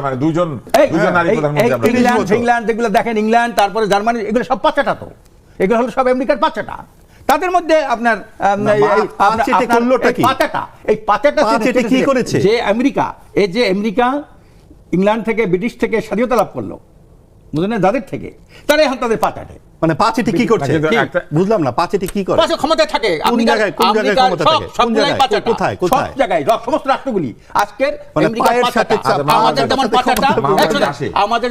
মানে দুজন নারী প্রধানমন্ত্রী আমরা ইংল্যান্ড ফিনল্যান্ড যেগুলো দেখেন, ইংল্যান্ড তারপরে জার্মানি, এগুলো সব পাচাটা, তো এগুলো হলো সব আমেরিকার পাচাটা। তাদের মধ্যে আপনার পাচাটা কি করেছে যে আমেরিকা, এই যে আমেরিকা ইংল্যান্ড থেকে ব্রিটিশ থেকে স্বাধীনতা লাভ করলো, বুঝলেন, যাদের থেকে তারা এখন তাদের পাচাটে, মানে পাঁচেটি কি করছে বুঝলাম না, পাঁচেটি কি করে, ক্ষমতা থাকে কোন জায়গায় ক্ষমতা থাকে, কোন জায়গায়, কোথায় কোথায়, সব জায়গায় সমস্ত রাষ্ট্রগুলি আজকের আমাদের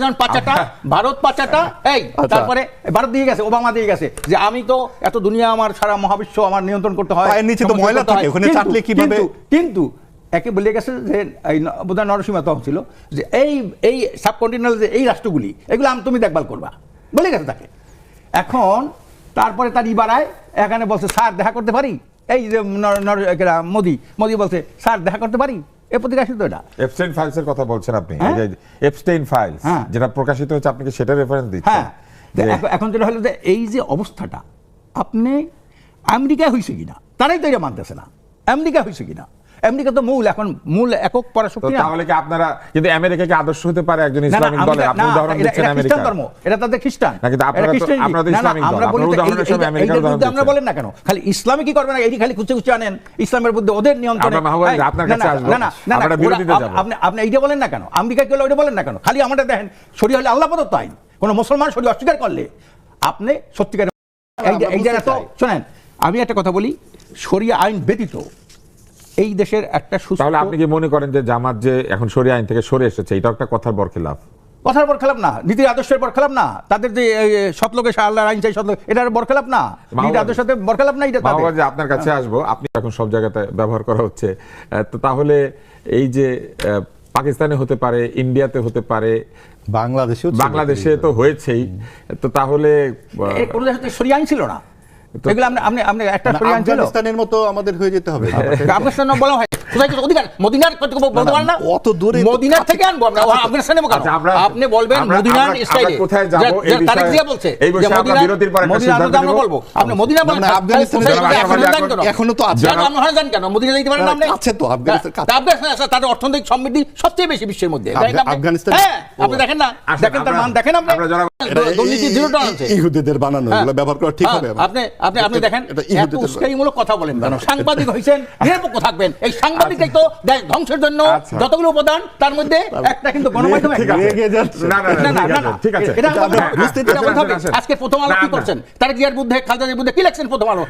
যেমন পাচাটা, ভারত পাচাটা, এই তারপরে ভারত দিয়ে গেছে, ওবামা দিয়ে গেছে যে আমি তো এত দুনিয়া, আমার সারা মহাবিশ্ব আমার নিয়ন্ত্রণ করতে হয়, পায়ের নিচে তো ময়লা থাকে, ওখানে চাটলে কিভাবে, কিন্তু একে বলে গেছে যে বোধহয় নরসিংহ তখন ছিল যে এই সাবকন্টিনেন্টাল যে এই রাষ্ট্রগুলি এগুলো তুমি দেখভাল করবা বলে গেছে তাকে। এখন তারপরে তার ইবারায় এখানে বলছে স্যার দেখা করতে পারি, এই যে মোদি বলছে স্যার দেখা করতে পারি, এ প্রতিকাশিত এটা এপস্টাইন ফাইলস এর কথা বলছেন আপনি, এপস্টাইন ফাইলস যেটা প্রকাশিত হচ্ছে, আপনি কি সেটা রেফারেন্স দিচ্ছেন? এখন যেটা হলো যে এই যে অবস্থাটা, আপনি আমেরিকায় হয়েছে কিনা তারাই তো এটা মানতেছে না, আমেরিকা হয়েছে কিনা, আমেরিকা তো মূল একক পরাশক্তি না। তাহলে কি আপনারা কিন্তু আমেরিকাকে আদর্শ হতে পারে একজন ইসলামিক দলে, আপনি উদাহরণ দিচ্ছেন আমেরিকা ধর্ম, এটা তাদের খ্রিস্টান, নাকি আপনারা তো ইসলামিক দল, আমরা বলি উদাহরণের সাথে আমেরিকার উদাহরণ দিচ্ছেন। আমরা বলেন না কেন খালি ইসলামে কি করবে না, এই খালি খুঁজে আনেন ইসলামের মধ্যে ওদের নিয়ন্ত্রণে, আপনার কাছে আসবো, আমরা বিরোধিতা যাব, আপনি এইটা বলেন না কেন, আমেরিকা কি হলো ওইটা বলেন না কেন, খালি আমাদের দেখেন শরীয়ত হলে আল্লাহ প্রদত্ত আইন, কোন মুসলমান শরীয়ত অস্বীকার করলে আপনি সত্যিকার এই জায়গা তো শোনেন, আমি একটা কথা বলি, শরিয়া আইন ব্যতীত এই দেশের একটা সুস্থ, তাহলে আপনি কি মনে করেন যে জামাত যে এখন শরিয়া আইন থেকে সরে এসেছে এটা একটা কথার বরখেলাফ? কথার বরখেলাফ না, নীতির আদর্শের বরখেলাফ না, তাদের যে সতলোকে আল্লাহর আইন চাই সতলোক, এটার বরখেলাফ না, নীতির আদর্শের সাথে বরখেলাফ না, এটা যে আপনার কাছে আসবো, আপনি এখন সব জায়গাতে ব্যবহার করা হচ্ছে, তো তাহলে এই যে পাকিস্তানে হতে পারে, ইন্ডিয়াতে হতে পারে, বাংলাদেশে তো হয়েছেই, তো তাহলে কোন দেশে শরিয়া আইন ছিল না, এগুলো আপনি একটা শরিয়া আইন ছিল, আফগানিস্তানের মতো আমাদের হয়ে যেতে হবে, আফগানিস্তান বলা হয় অধিকার মদিনার বলতে পারেন না, অত দূরে মদিনা থেকে আনবো আমরা আফগানিস্তানে, আপনি বলবেন মদিনার স্টাইলে কোথায় যাব এই বিষয়ে বলছে এই বিষয়ে আমরা বিরতির পর একটা সিদ্ধান্ত নেব, আমরা বলবো, আপনি মদিনা বলেন, আফগানিস্তানে এখনো তো আছে, আপনি জানেন কেন মদিনা যেতে পারেন আপনি, আছে তো আফগানিস্তান আছে, তাদের অর্থনৈতিক সমৃদ্ধি সবচেয়ে বেশি বিশ্বের মধ্যে, আফগানিস্তান আপনি দেখেন না, দেখেন তার মান দেখেন, আপনি দুর্নীতি জিরো টলারেন্স, ইহুদিদের বানানো, এগুলো ব্যবহার করা ঠিক হবে, আপনি দেখেন এত উস্কানিমূলক কথা বলেন কেন, সাংবাদিক হইছেন নিরপেক্ষ থাকবেন, এই সাংবাদিকটাই তো ধ্বংসের জন্য যতগুলো উপাদান তার মধ্যে একটা কিন্তু গণমাধ্যমে, ঠিক আছে, আজকে প্রথম আলো কি করছেন, তারা জিয়ার বিরুদ্ধে খালেদার বিরুদ্ধে কি লেখছেন প্রথম আলো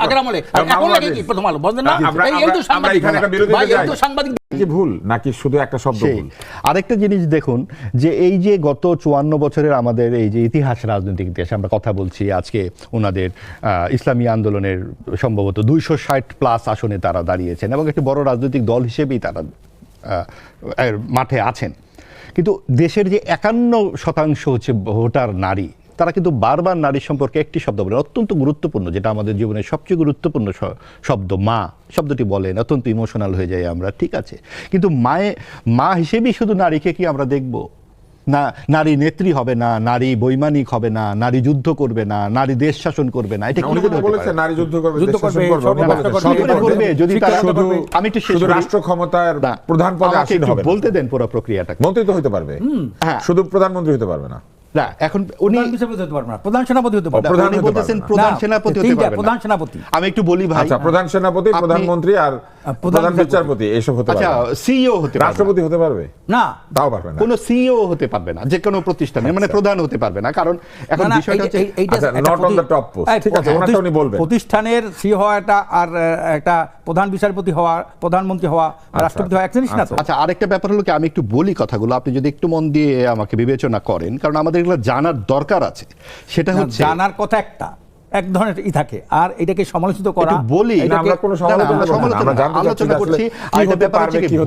আগের আমলে, এখন লাগে কি প্রথম আলো, বুঝলেন না, এই তো সাংবাদিক, এই তো সাংবাদিক কি ভুল নাকি শুধু একটা শব্দ ভুল? আরেকটা জিনিস দেখুন যে এই যে গত 54 বছরের আমাদের এই যে ইতিহাস, রাজনৈতিক ইতিহাস আমরা কথা বলছি, আজকে ওনাদের ইসলামী আন্দোলনের সম্ভবত 260+ আসনে তারা দাঁড়িয়েছেন এবং একটি বড় রাজনৈতিক দল হিসেবেই তারা মাঠে আছেন, কিন্তু দেশের যে 51% হচ্ছে ভোটার নারী, তারা কিন্তু বারবার নারী সম্পর্কে একটি শব্দ বলেন, অত্যন্ত গুরুত্বপূর্ণ, যেটা আমাদের জীবনের সবচেয়ে গুরুত্বপূর্ণ শব্দ, মা শব্দটি বলেন, অত্যন্ত ইমোশনাল হয়ে যায় আমরা, ঠিক আছে, কিন্তু মা হিসেবেই শুধু নারীকে কি আমরা দেখব না? নারী নেত্রী হবে না, নারী বৈমানিক হবে না, নারী যুদ্ধ করবে না, নারী দেশ শাসন করবে না, এটা কি বলেছে? নারী যুদ্ধ করবে, যদি তারা আমি একটু শুধু রাষ্ট্র ক্ষমতার প্রধান পদে আসীন হবে, বলতে দেন পুরো প্রক্রিয়াটা, মন্ত্রী তো হতে পারবে, শুধু প্রধানমন্ত্রী হতে পারবে না, না এখন উনি প্রধান সেনাপতি হতে পারবেন, প্রধান সেনাপতি হতে পারবেন, প্রধান সেনাপতি, আমি একটু বলি ভাই, আচ্ছা প্রধান সেনাপতি, প্রধানমন্ত্রী আর প্রধান বিচারপতি এসব হতে পারবে, আচ্ছা সিইও হতে পারবে, রাষ্ট্রপতি হতে পারবে না, তাও পারবে না, কোনো সিইও হতে পারবে না, যে কোনো প্রতিষ্ঠানে, মানে প্রধান হতে পারবে না, কারণ এখন বিষয়টা হচ্ছে not on the top post, ঠিক আছে, ওনাটা উনি বলবেন, প্রতিষ্ঠানের সিইও হওয়া আর একটা প্রধান বিচারপতি হওয়া, প্রধানমন্ত্রী হওয়া, রাষ্ট্রপতি হওয়া এক জিনিস না তো। আচ্ছা আরেকটা ব্যাপার হলো কি, আমি একটু বলি কথাগুলো, আপনি যদি একটু মন দিয়ে আমাকে বিবেচনা করেন, কারণ আমাদের এগুলো জানার দরকার আছে, সেটা হচ্ছে জানার কথা একটা এক ধরনের থাকে, আর এটাকে সমালোচিত করা, বলি আমরা কোনো আলোচনা করছি,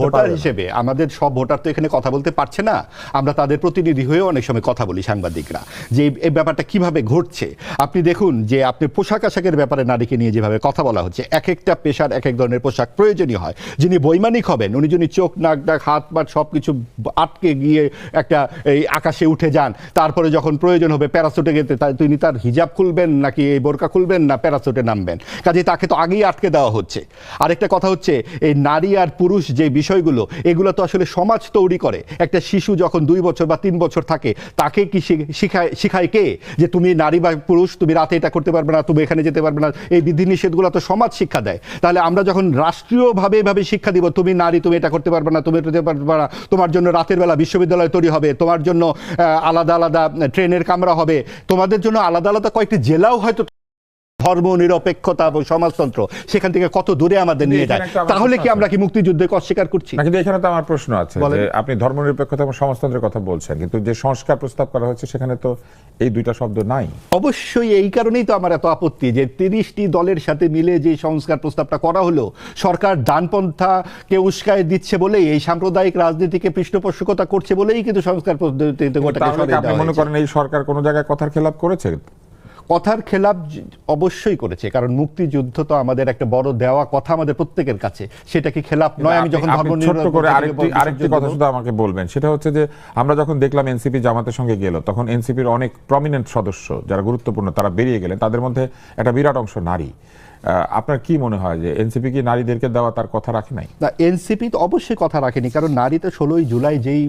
ভোটার হিসেবে আমাদের সব ভোটার তো এখানে কথা বলতে পারছে না, আমরা তাদের প্রতিনিধি হয়ে অনেক সময় কথা বলি সাংবাদিকরা, যে এই ব্যাপারটা কিভাবে ঘটছে। আপনি দেখুন যে আপনি পোশাক আশাকের ব্যাপারে নারীকে নিয়ে যেভাবে কথা বলা হচ্ছে, এক একটা পেশার এক এক ধরনের পোশাক প্রয়োজনীয় হয়, যিনি বৈমানিক হবেন উনি যিনি চোখ নাক ডাক হাত পা সব কিছু আটকে গিয়ে একটা এই আকাশে উঠে যান, তারপরে যখন প্রয়োজন হবে প্যারাসুটে গেতে তিনি তার হিজাব খুলবেন নাকি এই বোরকা খুলবেন না প্যারাসুটে নামবেন, কাজে তাকে তো আগেই আটকে দেওয়া হচ্ছে। আরেকটা কথা হচ্ছে এই নারী আর পুরুষ যে বিষয়গুলো, এগুলো তো আসলে সমাজ তৈরি করে। একটা শিশু যখন 2 বছর বা 3 বছর থাকে, তাকে কি শিখায় কে যে তুমি নারী বা পুরুষ, তুমি রাতে এটা করতে পারবে না, তুমি এখানে যেতে পারবে না, এই বিধিনিষেধগুলো তো সমাজ শিক্ষা দেয়। তাহলে আমরা যখন রাষ্ট্রীয়ভাবে এভাবে শিক্ষা দিব, তুমি নারী, তুমি এটা করতে পারবে না, তুমি এটা করতে পারবে না, তোমার জন্য রাতের বেলা বিশ্ববিদ্যালয় তৈরি হবে, তোমার জন্য আলাদা আলাদা ট্রেনের কামরা হবে, তোমাদের জন্য আলাদা আলাদা কয়েকটি জেলাও হয়তো ধর্ম নিরপেক্ষতা এবং সমাজতন্ত্র সেখান থেকে কত দূরে আমাদের নিয়ে যায়। তাহলে কি আমরা কি মুক্তিযুদ্ধকে অস্বীকার করছি? কিন্তু এখানে তো আমার প্রশ্ন আছে যে আপনি ধর্মনিরপেক্ষতা এবং সমাজতন্ত্রের কথা বলছেন, কিন্তু যে সংস্কার প্রস্তাব করা হচ্ছে সেখানে তো এই দুইটা শব্দ নাই। অবশ্যই এই কারণেই তো আমার এত আপত্তি যে 30টি দলের সাথে মিলে যে সংস্কার প্রস্তাবটা করা হলো, সরকার ডানপন্থাকে উস্কায় দিচ্ছে বলেই, এই সাম্প্রদায়িক রাজনীতিকে পৃষ্ঠপোষকতা করছে বলেই কিন্তু সংস্কার পদ্ধতিতে আপনি মনে করেন এই সরকার কোন জায়গায় কথার খেলাপ করেছে? কথার খেলাপ অবশ্যই করেছে, কারণ মুক্তিযুদ্ধ তো আমাদের একটা বড় দেওয়া কথা আমাদের প্রত্যেকের কাছে, সেটা কি খেলাপ নয়? আমি যখন ছোট্ট করে আরেকটি কথা শুধু আমাকে বলবেন, সেটা হচ্ছে যে আমরা যখন দেখলাম এনসিপি জামাতের সঙ্গে গেল, তখন এনসিপির অনেক প্রমিনেন্ট সদস্য যারা গুরুত্বপূর্ণ তারা বেরিয়ে গেলেন, তাদের মধ্যে একটা বিরাট অংশ নারী। আপনার কি মনে হয় যে এনসিপি কি নারীদেরকে দেওয়া তার কথা রাখে নাই? না, এনসিপি তো অবশ্যই কথা রাখেনি, কারণ নারী তো 16 জুলাই যেই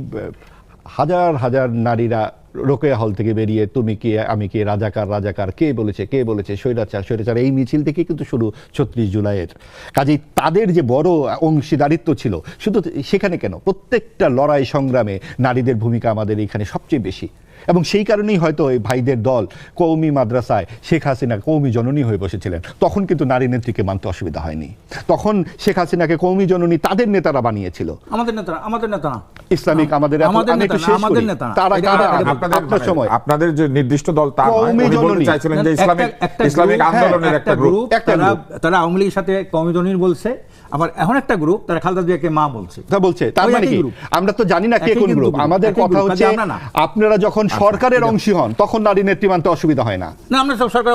হাজার হাজার নারীরা রোকেয়া হল থেকে বেরিয়ে তুমি কি আমি কি রাজাকার রাজাকার কে বলেছে স্বৈরাচার এই মিছিল থেকে কিন্তু শুরু 36 জুলাইয়ের। কাজেই তাদের যে বড় অংশীদারিত্ব ছিল, শুধু সেখানে কেন, প্রত্যেকটা লড়াই সংগ্রামে নারীদের ভূমিকা আমাদের এখানে সবচেয়ে বেশি। এবং সেই কারণেই হয়তো এই ভাইদের দল কওমি মাদ্রাসায় শেখ হাসিনা কওমি জননী হয়ে বসেছিলেন, তখন কিন্তু নারী নেত্রীকে মানতে অসুবিধা হয়নি। তখন শেখ হাসিনাকে কওমি জননী তাদের নেতারা বানিয়েছিল, আমাদের নেতা ইসলামিক আমাদের তারা আপনার সময় আপনাদের যে নির্দিষ্ট দল চাইছিলেন যে ইসলামিক আন্দোলনের একটা গ্রুপ, তারা আওয়ামী লীগের সাথে কওমি জননী বলছে, আবার এখন একটা গ্রুপ তারা খালেদা জিয়াকে মা বলছে। তার মানে কি আমরা তো জানি না কে কোন গ্রুপ। আমাদের কথা হচ্ছে আপনারা যখন সরকারের অংশী হন তখন নারী নেত্রী মানতে অসুবিধা হয় না। না, আমরা সব সরকার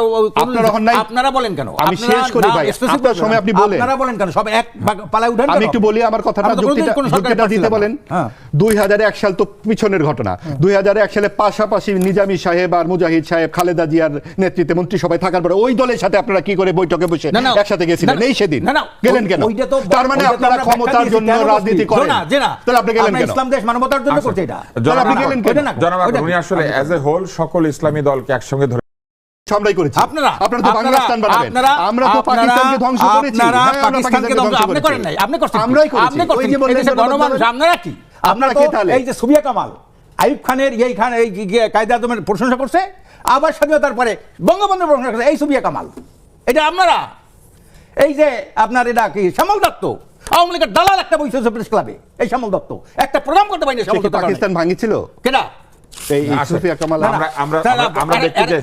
আপনারা বলেন কেন? আমি শেষ করি ভাই, আপনার সময় আপনি বলেন, আপনারা বলেন কেন? সব এক পালায় উঠেন। আমি একটু বলি আমার কথাটা, যুক্তিটা দিতে বলেন। 2001 সাল তো পিছনের ঘটনা। 2001 সালে পাশাপাশি নিজামী সাহেব আর মুজাহিদ সাহেব খালেদা জিয়ার নেতৃত্বে মন্ত্রিসভায় থাকার পরে ওই দলের সাথে আপনারা কি করে বৈঠকে বসে একসাথে গেছিলেন? এই সেদিন গেলেন কেন? তার মানে আপনারা ক্ষমতার জন্য রাজনীতি করেন, তাহলে আপনি গেলেন কেন? ইসলাম দেশ মানবতার জন্য করছে এটা, তাহলে আপনি গেলেন কেন? জনাব উনি আসলে অ্যাজ এ হোল সকল ইসলামী দলকে একসঙ্গে ধরে আমরাই করেছি। আপনারা তো বাংলাদেশ বানাবেন, আমরা তো পাকিস্তানকে ধ্বংস করেছি। পাকিস্তানকে ধ্বংস আপনি করেন নাই, আপনি করছেন, আমরাই করেছি। ওই যে বললেন গণমানুষ, আপনারা কি? আপনারা কি তাহলে এই যে সুবিয়া কামাল আইয়ুব খানের এই খান এই কায়দা আজমের প্রশংসা করছে, আবার স্বাধীনতার পরে বঙ্গবন্ধুর প্রশংসা করছে এই সুবিয়া কামাল, এটা আপনারা। এই যে আপনার এটা কি শ্যামল দত্ত, আওয়ামী লীগের দালাল একটা বৈঠক প্রেস ক্লাবে, এই শ্যামল দত্ত একটা প্রোগ্রাম করতে পারেনি। শ্যামল দত্ত পাকিস্তান ভাঙিয়েছিল কেনা এই সুফিয়া কামাল।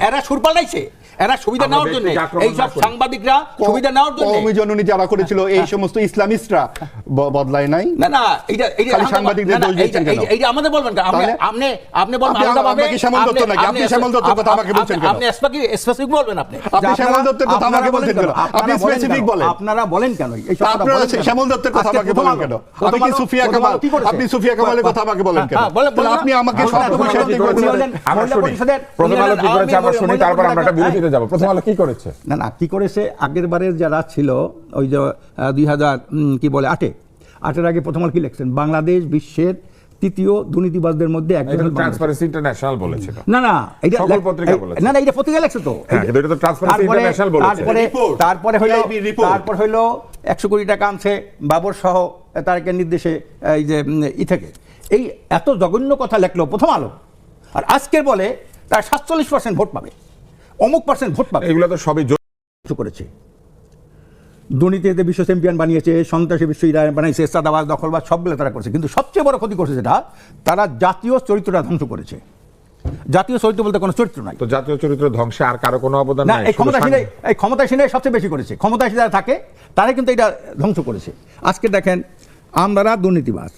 এরা সুর পাল্টাইছে, এরা সুবিধা নেওয়ার জন্য, এই সব সাংবাদিকরা সুবিধা নেওয়ার জন্য কওমি জননী যারা করেছিল এই সমস্ত ইসলামিস্টরা বদলায় নাই। না না, এটা খালি সাংবাদিকদের দোষ দিচ্ছেন কেন? এইটা আমাদের বলবেন কেন? আপনি বলবেন আলাদাভাবে, আপনি শ্যামল দত্ত নাকি? আপনি শ্যামল দত্তের কথা আমাকে বলছেন কেন? আপনি স্পেসিফিক বলবেন, আপনি শ্যামল দত্তের কথা আমাকে বলছেন কেন? আপনি স্পেসিফিক বলেন, আপনারা বলেন কেন? আপনারা শ্যামল দত্তের কথা আমাকে বলেন কেন? আমি কি সুফিয়া কামাল? আপনি সুফিয়া কামালের কথা আমাকে বলেন কেন? তাহলে আপনি আমাকে সব বিষয়ে বলছেন। প্রথম আলো কি করেছে আমরা শুনি, তারপর আমরা একটা বিরতিতে যাব। প্রথম আলো কি করেছে? না না, কি করেছে? আগের বারের যারা ছিল ওই যে 2008 আগে প্রথম আলো কি লিখছেন? বাংলাদেশ বিশ্বের তৃতীয় দুর্নীতিবাজদের মধ্যে একজন। ট্রান্সপারেন্সি ইন্টারন্যাশনাল বলেছিল। না না, এটা সকল পত্রিকা বলেছে। না না, এটা পত্রিকা লেখছে তো। কিন্তু এটা তো ট্রান্সপারেন্সি ইন্টারন্যাশনাল বলেছে। তারপরে হলো 100 কোটি টাকা আনছে বাবর সহ তারেকের নির্দেশে এই যে থেকে। এই এত জঘন্য কথা লেখলো প্রথম আলো, আর আজকের বলে তার 47% ভোট পাবে, অমুক পার্সেন্ট ভোট পাবে। এগুলো তো সবই করেছে। দুর্নীতিতে বিশ্ব চ্যাম্পিয়ন বানিয়েছে, সন্ত্রাসী বিশ্ব বানিয়েছে, চাঁদাবাজ দখলবাজ সবগুলো তারা করেছে। কিন্তু সবচেয়ে বড় ক্ষতি করছে যেটা, তারা জাতীয় চরিত্রটা ধ্বংস করেছে। জাতীয় চরিত্র বলতে কোনো চরিত্র নাই। তো জাতীয় চরিত্র ধ্বংসে আর কারো কোনো অবদান নাই। এই ক্ষমতাসীনরাই সবচেয়ে বেশি করেছে। ক্ষমতাসীন যারা থাকে তারাই কিন্তু এটা ধ্বংস করেছে। আজকে দেখেন, আমরা দুর্নীতিবাজ,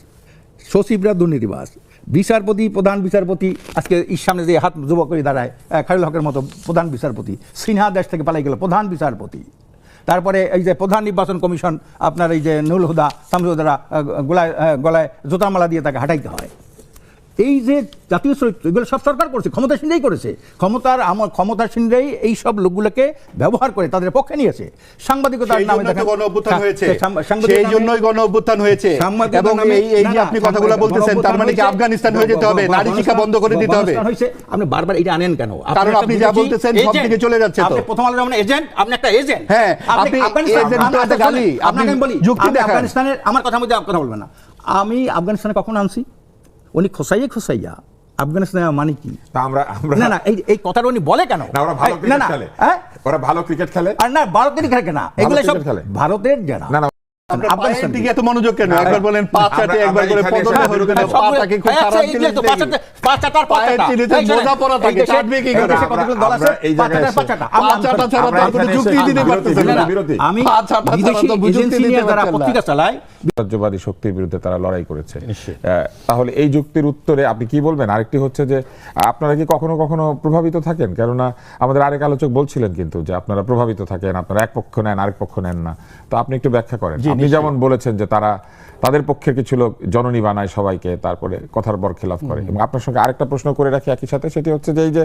সচিবরা দুর্নীতিবাজ, বিচারপতি, প্রধান বিচারপতি আজকে সামনে যে হাত যুবক করে দাঁড়ায়, খায়রুল হকের মতো প্রধান বিচারপতি, সিনহা দেশ থেকে পালাই গেল প্রধান বিচারপতি। তারপরে এই যে প্রধান নির্বাচন কমিশন, আপনার এই যে নুরুল হুদা, শামসুদ্দারা গলায় জোতামালা দিয়ে তাকে হাঁটাইতে হয়। এই যে জাতীয় চরিত্র এগুলো সব সরকার করেছে, ক্ষমতাসীনরাই করেছে। ক্ষমতাসীনরাই এই সব লোকগুলোকে ব্যবহার করে তাদের পক্ষে নিয়েছে। সাংবাদিকতার নামে দেখেন গণ অভ্যুত্থান হয়েছে, সাংবাদিকতার সেই নামে- জন্যই গণ অভ্যুত্থান হয়েছে। সাংবাদিকতার এবং নামে- এই না, যে না, আপনি কথাগুলো বলতেছেন, তার মানে কি আফগানিস্তান হয়ে যেতে হবে, নারী শিক্ষা বন্ধ করে দিতে হবে? আপনি বারবার এটা আনেন কেন? কারণ আপনি যা বলতেছেন সব দিকে চলে যাচ্ছে তো। আপনি প্রথম আলো যেমন এজেন্ট, আপনি একটা এজেন্ট। হ্যাঁ, আপনি এজেন্ট তো একটা গালি, আপনি যুক্তি দেখান। আফগানিস্তানের আমার কথার মধ্যে কথা বলবেন না। আমি আফগানিস্তানে কখন আনছি? উনি খোসাইয়া আফগানিস্তানে মানে কি? তা আমরা না না, এই কথাটা উনি বলে কেন? না, ওরা ভালো ক্রিকেট খেলে। হ্যাঁ, ওরা ভালো ক্রিকেট খেলে। আর না ভারতের খেলে না, এগুলো সব ক্রিকেট খেলে। ভারতের যারা না, না, আফগানিস্তান দিকে এত মনোযোগ কেন? না, একবার বলেন পাঁচ চাটে, আমরা একবার করে এখানে পদটা এসে ধরে দেন, বিরোধী পাটাকে খুব খারাপ জিনিস দেখি। পায়ের চিলিতে মোজা পরা থাকে, চাটবে কি করে? আমরা এই জায়গায় এসে- পা চাটা ছাড়া তো আর কোনো যুক্তি দিতে পারতেছেন না। বিরোধী। আমি পা চাটা ছাড়া বিদেশি তো যুক্তি এজেন্সি দিতে নিয়ে যারা পারছেন না। পত্রিকা চালায়, রাজ্যবাদী শক্তির বিরুদ্ধে তারা লড়াই করেছে। নিশ্চয়ই। তাহলে এই যুক্তির উত্তরে আপনি কি বলবেন? আরেকটি হচ্ছে যে আপনারা কি কখনো কখনো প্রভাবিত থাকেন? কেননা আমাদের আরেক আলোচক বলছিলেন কিন্তু যে আপনারা প্রভাবিত থাকেন, আপনারা এক পক্ষ নেন, আরেক পক্ষ নেন না। তো আপনি একটু ব্যাখ্যা করেন। আপনি যেমন বলেছেন যে তারা তাদের পক্ষের কিছু লোক জননী বানায় সবাইকে, তারপরে কথার বরখেলাপ করে। এবং আপনার সঙ্গে আরেকটা প্রশ্ন করে রাখি একই সাথে, সেটি হচ্ছে যে এই যে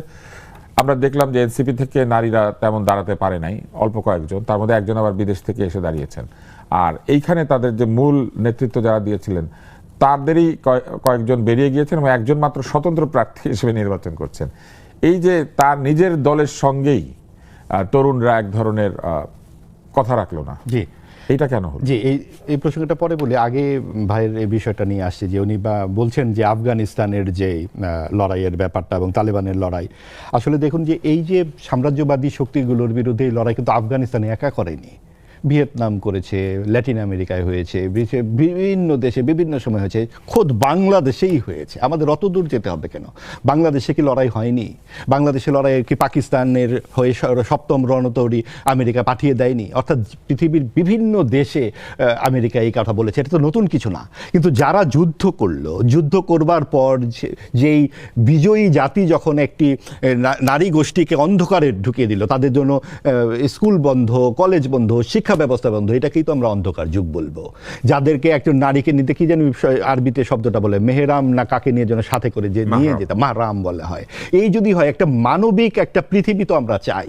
আমরা দেখলাম যে এনসিপি থেকে নারীরা তেমন দাঁড়াতে পারে নাই, অল্প কয়েকজন, তার মধ্যে একজন আবার বিদেশ থেকে এসে দাঁড়িয়েছেন। আর এইখানে তাদের যে মূল নেতৃত্ব যারা দিয়েছিলেন তাদেরই কয়েকজন বেরিয়ে গিয়েছেন এবং একজন মাত্র স্বতন্ত্র প্রার্থী হিসেবে নির্বাচন করছেন। এই যে তার নিজের দলের সঙ্গেই তরুণরা এক ধরনের কথা রাখলো না, জি, এইটা কেন হলো? জি, এই প্রসঙ্গটা পরে বলি, আগে ভাইয়ের এই বিষয়টা নিয়ে আসছে যে উনি বলছেন যে আফগানিস্তানের যে লড়াইয়ের ব্যাপারটা এবং তালেবানের লড়াই, আসলে দেখুন যে এই যে সাম্রাজ্যবাদী শক্তিগুলোর বিরুদ্ধে এই লড়াই কিন্তু আফগানিস্তানে একা করেনি, ভিয়েতনাম করেছে, ল্যাটিন আমেরিকায় হয়েছে, বিভিন্ন দেশে বিভিন্ন সময় হয়েছে, খোদ বাংলাদেশেই হয়েছে। আমাদের অত দূর যেতে হবে কেন? বাংলাদেশে কি লড়াই হয়নি? বাংলাদেশে লড়াই কি পাকিস্তানের হয়ে সপ্তম রণতরী আমেরিকা পাঠিয়ে দেয়নি? অর্থাৎ পৃথিবীর বিভিন্ন দেশে আমেরিকা এই কথা বলেছে, এটা তো নতুন কিছু না। কিন্তু যারা যুদ্ধ করলো, যুদ্ধ করবার পর যেই বিজয়ী জাতি যখন একটি নারী গোষ্ঠীকে অন্ধকারে ঢুকিয়ে দিল, তাদের জন্য স্কুল বন্ধ, কলেজ বন্ধ, শিক্ষা ব্যবস্থা বন্ধ, এটাকেই তো আমরা অন্ধকার যুগ বলবো। যাদেরকে একজন নারীকে নিতে, কি যেন আরবিতে শব্দটা বলে, মেহরাম না কাকে নিয়ে যেন সাথে করে যে নিয়ে যেত, মাহরাম বলা হয়। এই যদি হয়, একটা মানবিক একটা পৃথিবী তো আমরা চাই,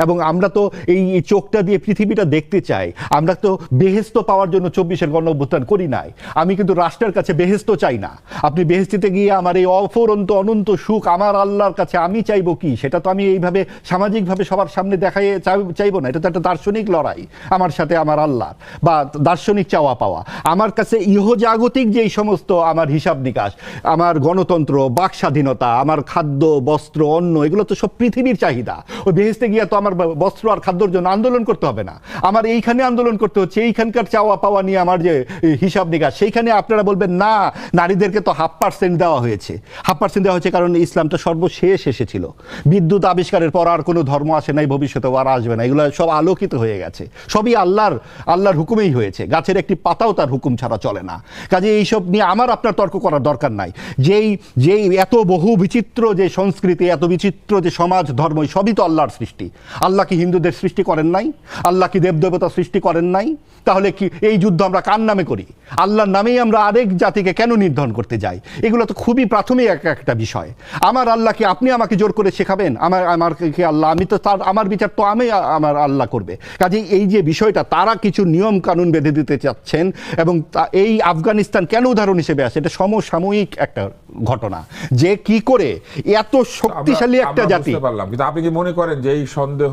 এবং আমরা তো এই চোখটা দিয়ে পৃথিবীটা দেখতে চাই। আমরা তো বেহেশত পাওয়ার জন্য 24-এর গণ অভ্যুত্থান করি নাই। আমি কিন্তু রাষ্ট্রের কাছে বেহেশত চাই না। আপনি বেহেশতিতে গিয়ে আমার এই অফুরন্ত অনন্ত সুখ আমার আল্লাহর কাছে আমি চাইবো কি, সেটা তো আমি এইভাবে সামাজিকভাবে সবার সামনে দেখাই চাইবো না। এটা তো একটা দার্শনিক লড়াই আমার সাথে আমার আল্লাহ, বা দার্শনিক চাওয়া পাওয়া। আমার কাছে ইহজাগতিক যেই সমস্ত আমার হিসাব নিকাশ, আমার গণতন্ত্র, বাক স্বাধীনতা, আমার খাদ্য, বস্ত্র, অন্ন, এগুলো তো সব পৃথিবীর চাহিদা। ওই বেহেশতে গিয়ে তো আমার বস্ত্র আর খাদ্যর জন্য আন্দোলন করতে হবে না। আমার এইখানে আন্দোলন করতে হচ্ছে, এইখানকার চাওয়া পাওয়া নিয়ে আমার যে হিসাব নিকাশ। সেইখানে আপনারা বলবেন না, নারীদেরকে তো 0.5% দেওয়া হয়েছে। 0.5% দেওয়া হয়েছে কারণ ইসলামটা সর্বশেষ এসেছিল। বিদ্যুৎ আবিষ্কারের পর আর কোনো ধর্ম আসে নাই, ভবিষ্যতে আর আসবে না। এগুলো সব আলোকিত হয়ে গেছে, সবই আল্লাহর হুকুমেই হয়েছে। গাছের একটি পাতাও তার হুকুম ছাড়া চলে না। কাজে এইসব নিয়ে আমার আপনার তর্ক করার দরকার নাই। যেই এত বহু বিচিত্র যে সংস্কৃতি, এত বিচিত্র যে সমাজ, ধর্ম, সবই তো আল্লাহর সৃষ্টি। আল্লাহ কি হিন্দুদের সৃষ্টি করেন নাই? আল্লাহ কি দেবদেবতা সৃষ্টি করেন নাই? তাহলে কি এই যুদ্ধ আমরা কার নামে করি? আল্লাহর নামেই আমরা আরেক জাতিকে কেন নির্ধারণ করতে যাই? এগুলো তো খুবই প্রাথমিক একটা বিষয়। আমার আল্লাহকে আপনি আমাকে জোর করে শেখাবেন? আমার কি আল্লাহ? আমি তো তার, আমার বিচার তো আমি আমার আল্লাহ করবে। কাজে এই যে বিষয়টা, তারা কিছু নিয়ম কানুন বেঁধে দিতে চাচ্ছেন, এবং এই আফগানিস্তান কেন উদাহরণ হিসেবে আসে, এটা সমসাময়িক একটা ঘটনা যে কি করে এত শক্তিশালী একটা জাতি। কিন্তু আপনি কি মনে করেন যে এই সন্দেহ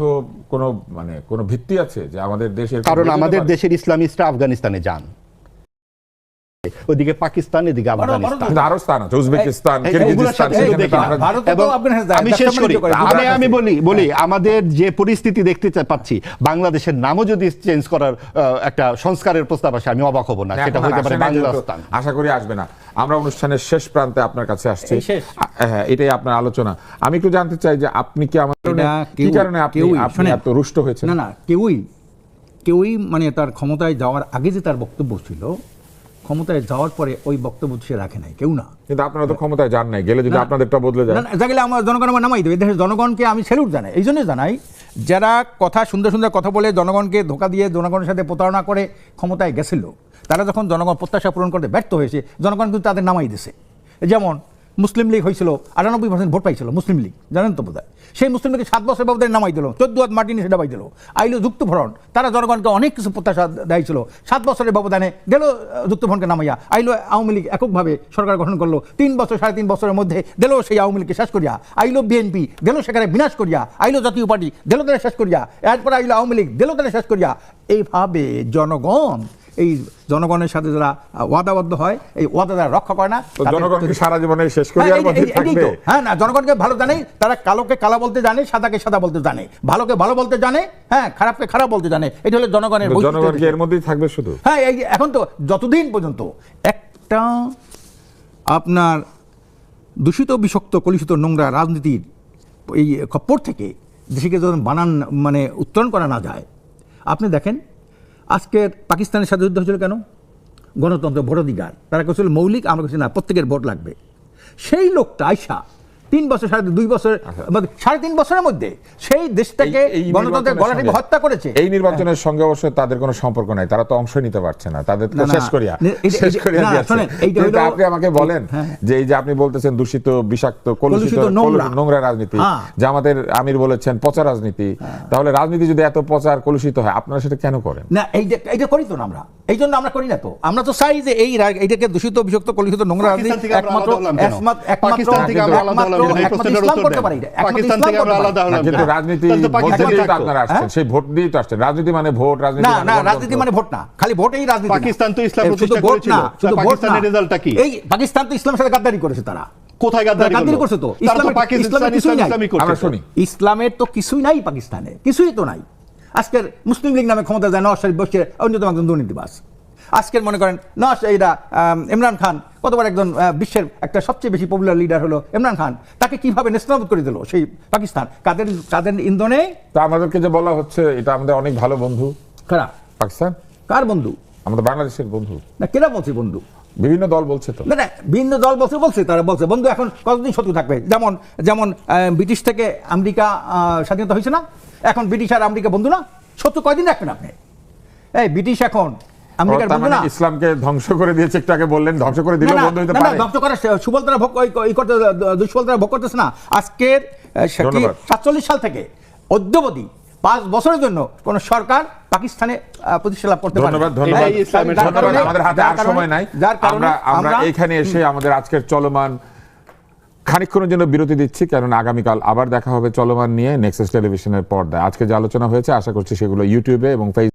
কোনো ভিত্তি আছে যে আমাদের দেশের? কারণ আমাদের দেশের ইসলামিস্টরা আফগানিস্তানে যান, ওদিকে পাকিস্তান, এদিকে আফগানিস্তান, আরো স্থান আছে, উজবেকিস্তান, কিরগিজস্তান। আমি শেষ করি, আমি বলি আমাদের যে পরিস্থিতি দেখতে পাচ্ছি, বাংলাদেশের নামও যদি চেঞ্জ করার একটা সংস্কারের প্রস্তাব আসে, আমি অবাক হব না। সেটা হতে পারে বাংলাদেশ। আশা করি আসবে না। আমরা অনুষ্ঠানের শেষ প্রান্তে আপনার কাছে আসছি। হ্যাঁ, এটাই আপনার আলোচনা। আমি একটু জানতে চাই যে আপনি কি আমাদের কি কারণে আপনি এত রুষ্ট হয়েছেন? না, কেউই মানে তার ক্ষমতায় যাওয়ার আগে যে তার বক্তব্য ছিল, ক্ষমতায় যাওয়ার পরে ওই বক্তব্য সে রাখে নাই, কেউ না। কিন্তু আপনারা তো ক্ষমতায় যান নাই, গেলে যদি আপনাদেরটা বদলে যায়। যা গেলে আমার জনগণ আমার নামাই দেবে। দেশের জনগণকে আমি স্যালুট জানাই, এই জন্যই জানাই, যারা সুন্দর সুন্দর কথা বলে জনগণকে ধোঁকা দিয়ে জনগণের সাথে প্রতারণা করে ক্ষমতায় গেছিল, তারা যখন জনগণ প্রত্যাশা পূরণ করতে ব্যর্থ হয়েছে, জনগণ কিন্তু তাদের নামাই দিয়েছে। যেমন মুসলিম লীগ হয়েছিল 98% ভোট পাইছিল মুসলিম লীগ, জানেন তো বোধহয়। সেই মুসলিম লীগকে 7 বছর ব্যবধানে নামাই দিল, 14 হাত মাটি নিয়ে ডাবাই দিল। আইলো যুক্তফ্রন্ট, তারা জনগণকে অনেক কিছু প্রত্যাশা দিয়েছিল, 7 বছরের ব্যবধানে গেল যুক্তফ্রন্টকে নামাইয়া। আইলো আওয়ামী লীগ এককভাবে সরকার গঠন করলো, 3 বছর 3.5 বছরের মধ্যে দিল সেই আওয়ামী লীগকে শেষ করিয়া। আইলো বিএনপি, দিল সেখানে বিনাশ করিয়া। আইলো জাতীয় পার্টি, দিল তারা শেষ করিয়া। এরপর আইলো আওয়ামী লীগ, দিল তারা শেষ করিয়া। এইভাবে জনগণ, এই জনগণের সাথে যারা ওয়াদাবদ্ধ হয়, এই ওয়াদা যারা রক্ষা করে না, জনগণকে সারা জীবনে শেষ করিয়ার মধ্যে থাকবে। হ্যাঁ, না, জনগণকে ভালো জানে, তারা কালোকে কালা বলতে জানে, সাদাকে সাদা বলতে জানে, ভালোকে ভালো বলতে জানে, হ্যাঁ, খারাপকে খারাপ বলতে জানে। এটা হলো জনগণের বৈশিষ্ট্য। জনগণকে এর মধ্যেই থাকবে শুধু। হ্যাঁ, এই এখন তো যতদিন পর্যন্ত একটা আপনার দূষিত, বিষাক্ত, কলুষিত, নোংরা রাজনীতির এই খপ্পর থেকে দেশকে যখন বানান মানে উত্তরণ করা না যায়। আপনি দেখেন আজকের পাকিস্তানের সাথে যুদ্ধ হয়েছিল কেন? গণতন্ত্র, ভোটাধিকার। তারা কেছিল মৌলিক, আমরা কেছি না, প্রত্যেকের ভোট লাগবে। সেই লোকটা আইসা 3 বছর, 2.5 বছর, 3.5 বছরের মধ্যে সেই দেশটাকে গণতন্ত্রের গলা টিপে হত্যা করেছে। এই নির্বাচনের সঙ্গে অবশ্য তাদের কোনো সম্পর্ক নাই, তারা তো অংশ নিতে পারছে না, তাদের তো শেষ করিয়া দিয়েছে। কিন্তু আপনি আমাকে বলেন যে এই যে আপনি বলতেছেন দূষিত, বিষাক্ত, কলুষিত, নোংরা রাজনীতি, যে আমাদের আমির বলেছেন পচা রাজনীতি, তাহলে রাজনীতি যদি এত পচা আর কলুষিত হয়, আপনারা সেটা কেন করেন না? এইটা করি তো না আমরা, এই জন্য আমরা করি না তো। আমরা তো চাই যে এইটাকে দূষিত, বিষাক্ত, কলুষিত, নোংরা রাজনীতি একমাত্র ইসলাম করতে পারে। কিন্তু রাজনীতি আপনারা আসছেন, সেই ভোট দিয়ে তো আসছেন। রাজনীতি মানে ভোট, রাজনীতি না, রাজনীতি মানে ভোট না, খালি ভোটেই রাজনীতি। পাকিস্তান তো ইসলাম প্রতিষ্ঠা করেছিল, পাকিস্তানের রেজাল্টটা কি? এই পাকিস্তান তো ইসলামের সাথে গাদ্দারি করেছে। তারা কোথায় গাদ্দারি করছে? তো ইসলামের তো কিছুই নাই পাকিস্তানে, কিছুই তো নাই। আজকের মুসলিম লীগ নামে ক্ষমতা যায় নওয়াজ শরীফ বসে, অন্যতম একজন দুর্নীতিবাজ। আজকের মনে করেন ইমরান খান, কতবার একজন বিশ্বের একটা সবচেয়ে বেশি পপুলার লিডার হলো ইমরান খান, তাকে কিভাবে নেস্তনাবুদ করে দিল সেই পাকিস্তান। কাদের ইন্ধনে? তা আমাদেরকে যে বলা হচ্ছে এটা আমাদের অনেক ভালো বন্ধু। কারা? পাকিস্তান। কার বন্ধু? আমাদের বাংলাদেশের বন্ধু। না, কেনা বলছে বন্ধু? বিভিন্ন দল বলছে তো। না, বিভিন্ন দল বলছে, তারা বলছে বন্ধু এখন কতদিন শত্রু থাকবে? যেমন ব্রিটিশ থেকে আমেরিকা স্বাধীনতা হয়েছে না, এখন ব্রিটিশ আর আমেরিকা বন্ধু না? শত্রু কয়দিন রাখবেন আপনি? এই ব্রিটিশ এখন আমেরিকার বন্ধু না? ইসলামকে ধ্বংস করে দিয়েছে, একটু আগে বললেন, ধ্বংস করে দিলে বন্ধু হতে পারে। ধ্বংস করা সুবলতারা দুষ্ফলতারা ভোগ করতেছে না। আজকের 47 সাল থেকে অদ্যাবধি 5 বছরের জন্য কোন সরকার পাকিস্তানে প্রতিষ্ঠা লাভ করতে পারে। ধন্যবাদ। আমাদের হাতে আর সময় নাই, আমরা এখানে এসে আমাদের আজকের চলমান খানিকক্ষণের জন্য বিরতি দিচ্ছি, কারণ আগামীকাল আবার দেখা হবে চলমান নিয়ে নেক্সাস টেলিভিশনের পর্দায়। আজকে যে আলোচনা হয়েছে, আশা করছি সেগুলো ইউটিউবে এবং ফেসবুকে